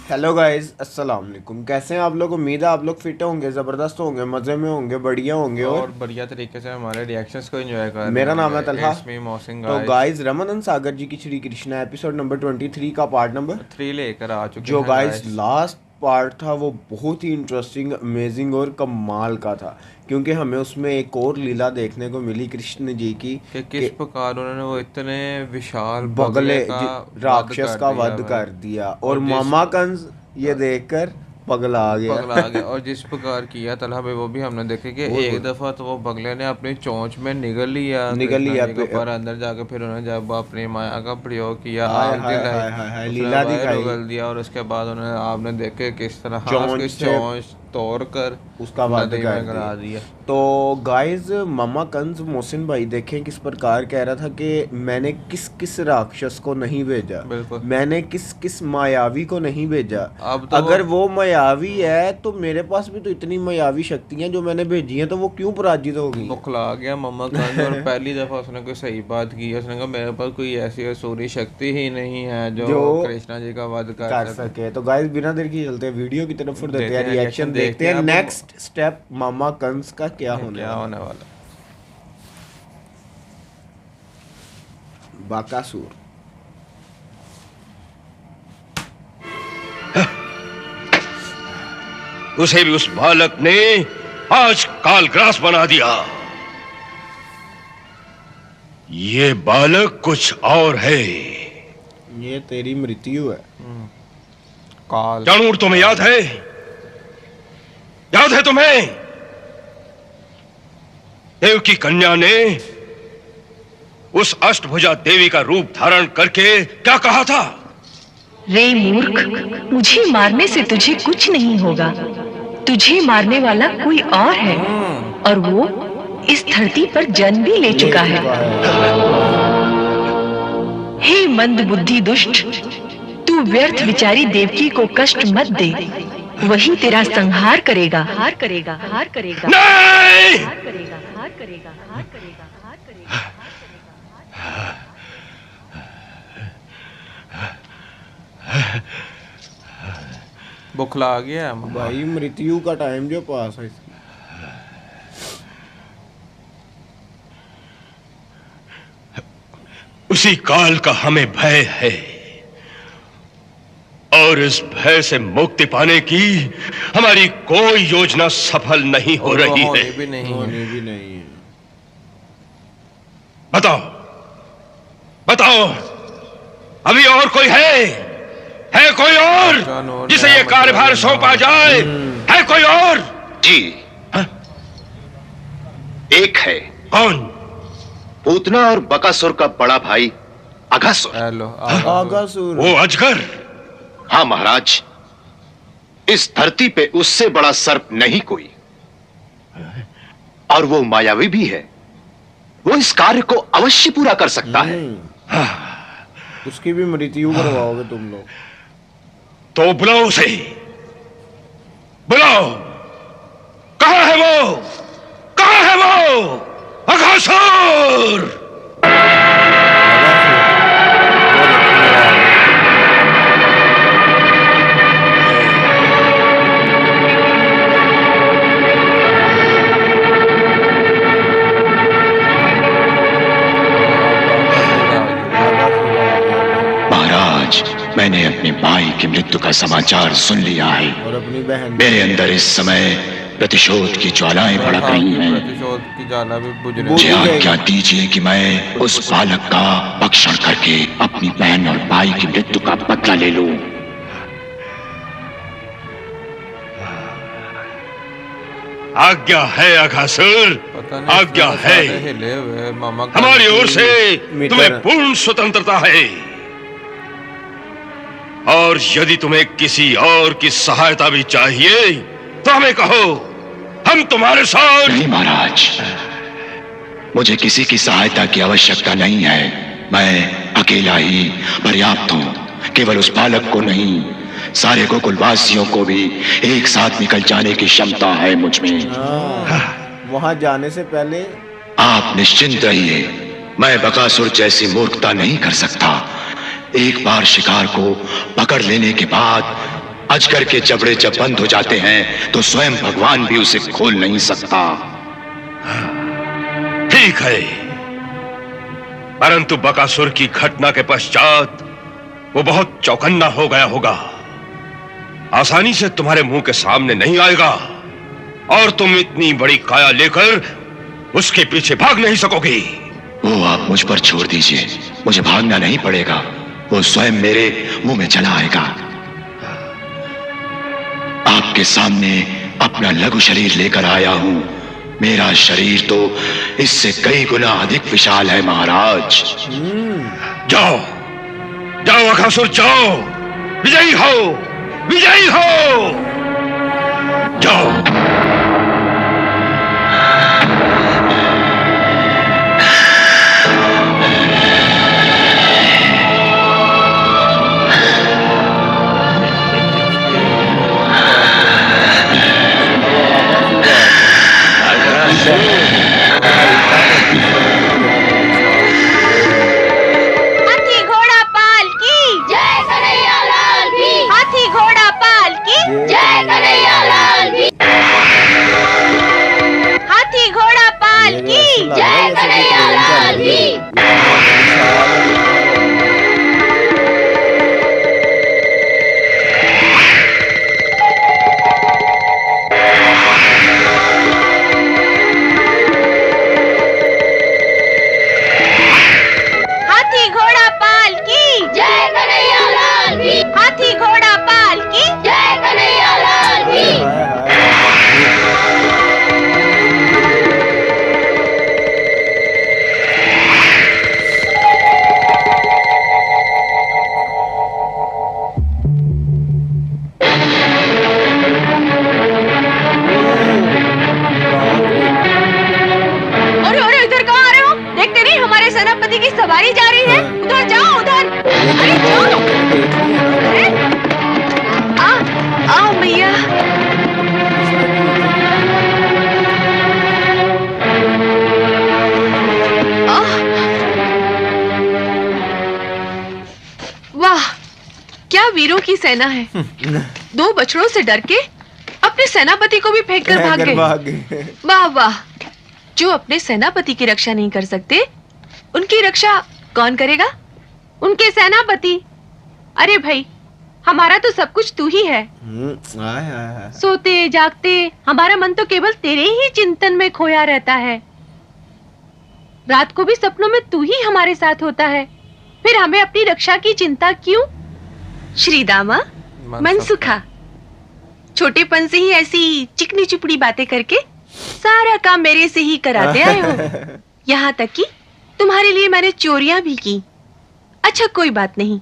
Hello guys, अस्सलाम वालेकुम। कैसे हैं आप लोग? उम्मीद है आप लोग फिट होंगे, ज़बरदस्त होंगे, मज़े में होंगे, बढ़िया होंगे। और और बढ़िया तरीके से हमारे रिएक्शंस को एंजॉय कर रहे मेरा नाम है होंगे। तलहा। इट्स मी मोहसिन तो गाइस। गाइस, रमन सागर जी की श्री कृष्णा एपिसोड नंबर 23 का पार्ट नंबर 3 लेकर आ चुके जो हैं गाइस गाइस। लास्ट पार्ट था वो बहुत ही इंटरेस्टिंग, अमेजिंग और कमाल का था, क्योंकि हमें उसमें एक और लीला देखने को मिली कृष्ण जी की कि किस कि प्रकार उन्होंने वो इतने विशाल बगले बगले का वध राक्षस कर का दिया वध भाई। कर दिया और और जिस मामा कंस ये देखकर पगला आ गया। पगला आ गया, और जिस प्रकार किया तलहा भाई वो भी हमने देखे कि बहुत एक बहुत दफ़ा तो वो बगले ने अपनी चोंच में निगल लिया निकल कृष्णा लिया जी को, पर अंदर जाके फिर उन्होंने जब अपनी माया का प्रयोग किया, हाय आग हाय जलाई, हाय हाय हाय उसने लीला बाहर दिखाई। उगल दिया, और उसके बाद उन्होंने आपने देखे किस तरह चोंच उसकी से चोंच तोड़ कर उसका वध नदी कर में गिरा दिया। दिया। तो गाइस, मामा कंस मोहसिन भाई देखें किस प्रकार कह रहा था कि मैंने किस किस राक्षस को नहीं भेजा, बिल्कुल। मैंने किस किस मायावी को नहीं भेजा। अब तो वो अगर वो मायावी है तो मेरे पास भी तो इतनी मायावी शक्तियां जो मैंने भेजी हैं, तो वो क्यों पराजित हो गई बौखला गया मम्मा कंद, और पहली दफा उसने कोई सही बात की। उसने कहा मेरे पास कोई ऐसी असुरी शक्ति ही नहीं है जो जो कृष्णा जी का वध कर कर सके। सके। तो गाइस, बिना देर की चलते हैं वीडियो की तरफ और देते देते हैं हैं रिएक्शन, रिएक्शन, देखते देखते हैं हैं अब नेक्स्ट स्टेप मामा कंस का क्या होने क्या वाला होने है। वाला। बाकासुर। उसे भी उस बालक ने आज कालग्रास बना दिया। ये बालक कुछ और है। ये तेरी मृत्यु है। काल जानूर, तुम्हें याद है? याद है तुम्हें? देव की कन्या ने उस अष्टभुजा देवी का रूप धारण करके क्या कहा था? रे मूर्ख, मुझे मारने से तुझे कुछ नहीं होगा। तुझे मारने वाला कोई और है, और वो इस धरती पर जन्म भी ले चुका है। हे मंद बुद्धि दुष्ट, तू व्यर्थ विचारी देवकी को कष्ट मत दे। वही तेरा संहार करेगा। हार करेगा, हार करेगा, नहीं! हार करेगा, हार करेगा, हार करेगा, हार करेगा। बौखला गया मम्मा। भाई, मृत्यु का टाइम जो पास है इसकी। उसी काल का हमें भय है, और इस भय से मुक्ति पाने की हमारी कोई योजना सफल नहीं हो और वो रही होनी है। भी नहीं है। होनी भी नहीं है। बताओ, बताओ, अभी और कोई है कोई और जानवर जिसे नया ये कार्यभार मतलब सौंपा नया। जाए? है कोई और? जी, हाँ? एक है। कौन? पूतना और बकासुर का बड़ा भाई अघासुर। हेलो आगासुर। वो अजगर? हाँ महाराज, इस धरती पे उससे बड़ा सर्प नहीं कोई, और वो मायावी भी है। वो इस कार्य को अवश्य पूरा कर सकता है। उसकी भी मृत्यु करवाओगे तुम लोग। तो बुलाओ उसे, बुलाओ। कहां है वो? कहां है वो? अघासुर! महाराज, मैंने अपने भाई की मृत्यु का समाचार सुन लिया है। और अपनी बहन मेरे अंदर इस समय प्रतिशोध की ज्वालाएं भड़क रही हैं। प्रतिशोध की ज्वाला भी बुझ रही मुझे है। आज्ञा दीजिए कि मैं उस बालक का भक्षण करके अपनी बहन और भाई की मृत्यु का बदला ले लूं। आज्ञा है अघासुर, पता नहीं आज्ञा इतने है। सारे हिले हुए मामा का हमारी ओर से मित्र। तुम्हें पूर्ण स्वतंत्रता है, और यदि तुम्हें किसी और की सहायता भी चाहिए तो हमें कहो, हम तुम्हारे साथ। नहीं महाराज, मुझे किसी की सहायता की आवश्यकता नहीं है। मैं अकेला ही पर्याप्त हूं। केवल उस बालक को नहीं, सारे गोकुलवासियों को भी एक साथ निकल जाने की क्षमता है मुझ में। वहां जाने से पहले आप निश्चिंत रहिए, मैं बकासुर जैसी मूर्खता नहीं कर सकता। एक बार शिकार को पकड़ लेने के बाद अजगर के जबड़े जब बंद हो जाते हैं तो स्वयं भगवान भी उसे खोल नहीं सकता। ठीक है, परंतु बकासुर की घटना के पश्चात वो बहुत चौकन्ना हो गया होगा, आसानी से तुम्हारे मुंह के सामने नहीं आएगा और तुम इतनी बड़ी काया लेकर उसके पीछे भाग नहीं सकोगी। वो आप मुझ पर छोड़ दीजिए, मुझे भागना नहीं पड़ेगा, वो स्वयं मेरे मुंह में चला आएगा। आपके सामने अपना लघु शरीर लेकर आया हूं। मेरा शरीर तो इससे कई गुना अधिक विशाल है महाराज। जाओ जाओ बकासुर, जाओ, विजयी हो, विजयी हो, जाओ। हाथी घोड़ा पाल की जय कन्हैया लाल की। हाथी घोड़ा पाल की जय कन्हैया लाल की। हाथी घोड़ा पाल की जय कन्हैया लाल की। हाथी घोड़ा पाल की जय कन्हैया लाल की। हाथी घोड़ा पाल की जय कन्हैया लाल की। अरे अरे इधर कहाँ आ रहे हो? देखते नहीं हमारे सेनापति की सवारी जा रही है। उधर जाओ, उधर। अरे जाओ। अरे आओ मैया। वाह, क्या वीरों की सेना है। दो बछड़ों से डर के अपने सेनापति को भी फेंक कर भाग गए। वाह वाह, जो अपने सेनापति की रक्षा नहीं कर सकते उनकी रक्षा कौन करेगा? उनके सेनापति। अरे भाई, हमारा तो सब कुछ तू ही है। सोते जागते हमारा मन तो केवल तेरे ही चिंतन में खोया रहता है। रात को भी सपनों में तू ही हमारे साथ होता है, फिर हमें अपनी रक्षा की चिंता क्यों? श्रीदामा मनसुखा, छोटेपन से ही ऐसी चिकनी चुपड़ी बातें करके सारा काम मेरे से ही कराते आए हो। यहाँ तक कि तुम्हारे लिए मैंने चोरियां भी की। अच्छा कोई बात नहीं,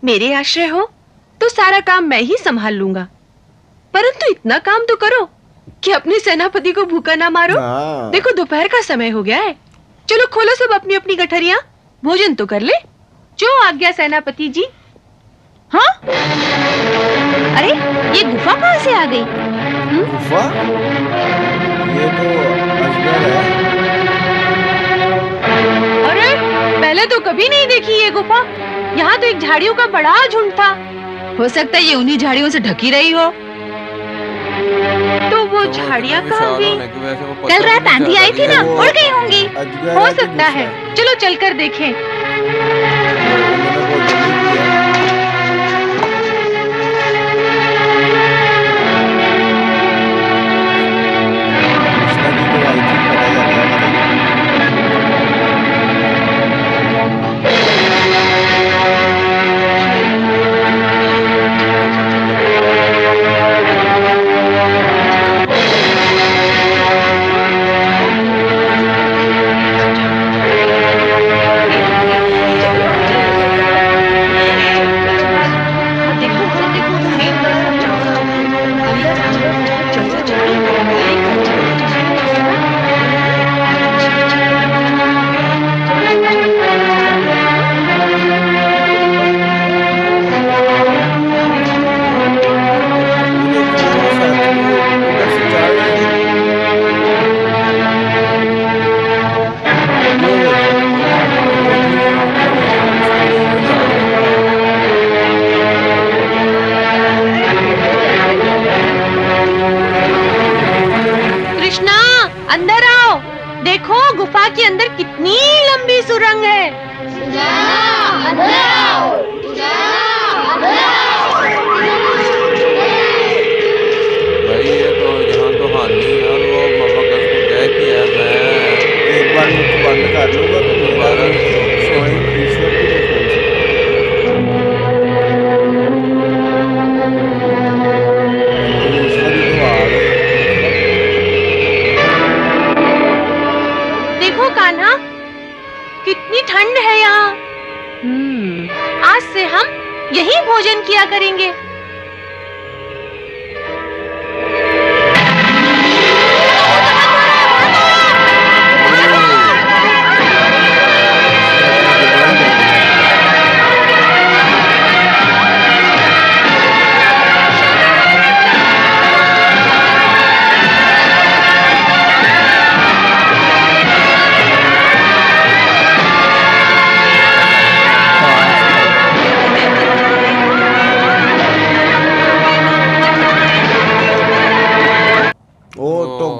मेरे आश्रय हो तो सारा काम मैं ही संभाल लूंगा, परंतु इतना काम तो करो कि अपने सेनापति को भूखा ना मारो। देखो दोपहर का समय हो गया है, चलो खोलो सब अपनी अपनी गठरियां, भोजन तो कर ले। जो आज्ञा सेनापति जी। हाँ, अरे ये गुफा कहाँ से आ गई? गुफा? ये तो अजगर है। अरे पहले तो कभी नहीं देखी ये गुफा। यहाँ तो एक झाड़ियों का बड़ा झुंड था। हो सकता है ये उन्हीं झाड़ियों से ढकी रही हो। तो वो झाड़ियाँ कहाँ गई? कल रात आंधी आई थी ना, उड़ गई होंगी। हो सकता है, चलो चलकर देखें। गुफा के अंदर कितनी लंबी सुरंग है। भाई ये तो यहाँ तो हानि है, और वो मामा का उसको क्या किया मैं एक बार मुख बंद कर लूंगा तो दोबारा स्वयं ईश्वर भी नहीं खोल सकता। ईश्वर ही तो आ गए। देखो कान्हा, कितनी ठंड है यहाँ। आज से हम यहीं भोजन किया करेंगे।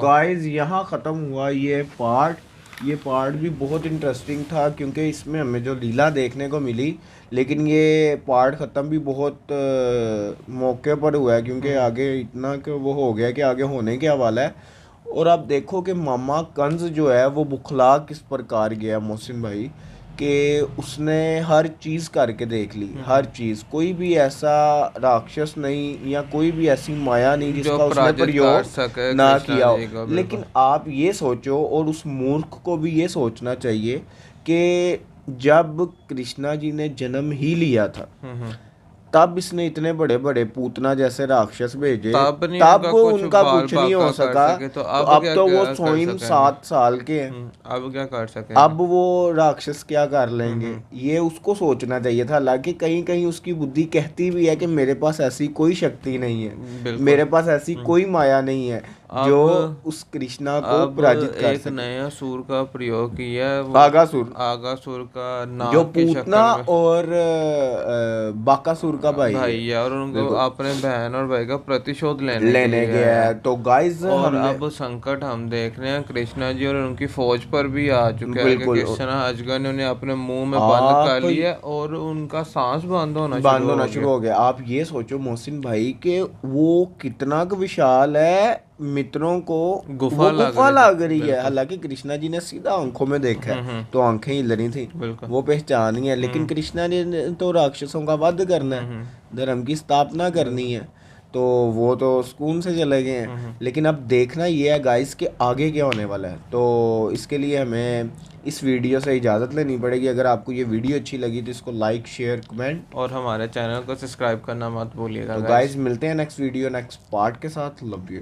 गाइस यहाँ ख़त्म हुआ ये पार्ट भी बहुत इंटरेस्टिंग था, क्योंकि इसमें हमें जो लीला देखने को मिली, लेकिन ये पार्ट ख़त्म भी बहुत मौके पर हुआ है, क्योंकि आगे इतना कि वो हो गया कि आगे होने क्या वाला है। और आप देखो कि मामा कंज जो है वो बुखला किस प्रकार गया मोहसिन भाई, कि उसने हर चीज़ करके देख ली, हर चीज़। कोई भी ऐसा राक्षस नहीं या कोई भी ऐसी माया नहीं जिसका उसने प्रयोग ना किया हो। लेकिन आप ये सोचो, और उस मूर्ख को भी ये सोचना चाहिए कि जब कृष्णा जी ने जन्म ही लिया था तब इसने इतने बड़े बड़े पूतना जैसे राक्षस भेजे, तब उनका कुछ नहीं हो सका। तो अब तो वो स्वयं 7 साल के हैं, अब क्या कर सके, अब वो राक्षस क्या कर लेंगे, ये उसको सोचना चाहिए था। हालांकि कहीं कहीं उसकी बुद्धि कहती भी है कि मेरे पास ऐसी कोई शक्ति नहीं है, मेरे पास ऐसी कोई माया नहीं है जो उस कृष्णा को पराजित कर सके। एक नया सुर का प्रयोग किया, आगासुर का नाग जो पूतना और बाकासुर का भाई है, और उनको अपने बहन और भाई का प्रतिशोध लेने गया है। तो गाइस और अब संकट हम देख रहे हैं कृष्णा जी और उनकी फौज पर भी आ चुका है, कृष्णा अजगर ने उन्हें अपने मुंह में बंद कर लिया और उनका सांस बंद होना शुरू हो गया। आप ये सोचो मोहसिन भाई के वो कितना विशाल है, मित्रों को गुफा लग रही है। हालांकि कृष्णा जी ने सीधा आंखों में देखा है तो आंखें हिल रही थी, वो पहचानी है। लेकिन कृष्णा ने तो राक्षसों का वध करना है, धर्म की स्थापना करनी है, तो वो तो सुकून से चले गए हैं। लेकिन अब देखना ये है गाइस कि आगे क्या होने वाला है। तो इसके लिए हमें इस वीडियो से इजाज़त लेनी पड़ेगी। अगर आपको ये वीडियो अच्छी लगी तो इसको लाइक, शेयर, कमेंट और हमारे चैनल को सब्सक्राइब करना मत भूलिएगा। तो गाइस मिलते हैं नेक्स्ट वीडियो नेक्स्ट पार्ट के साथ। Love you.